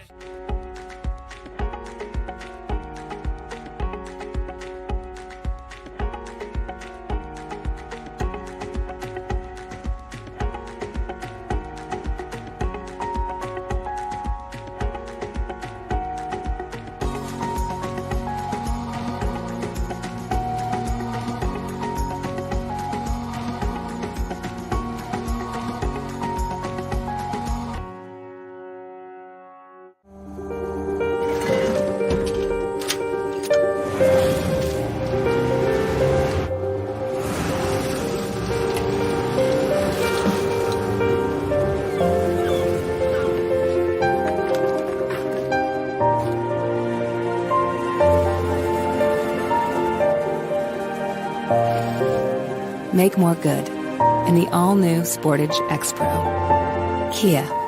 Make more good in the all-new Sportage X Pro. Kia,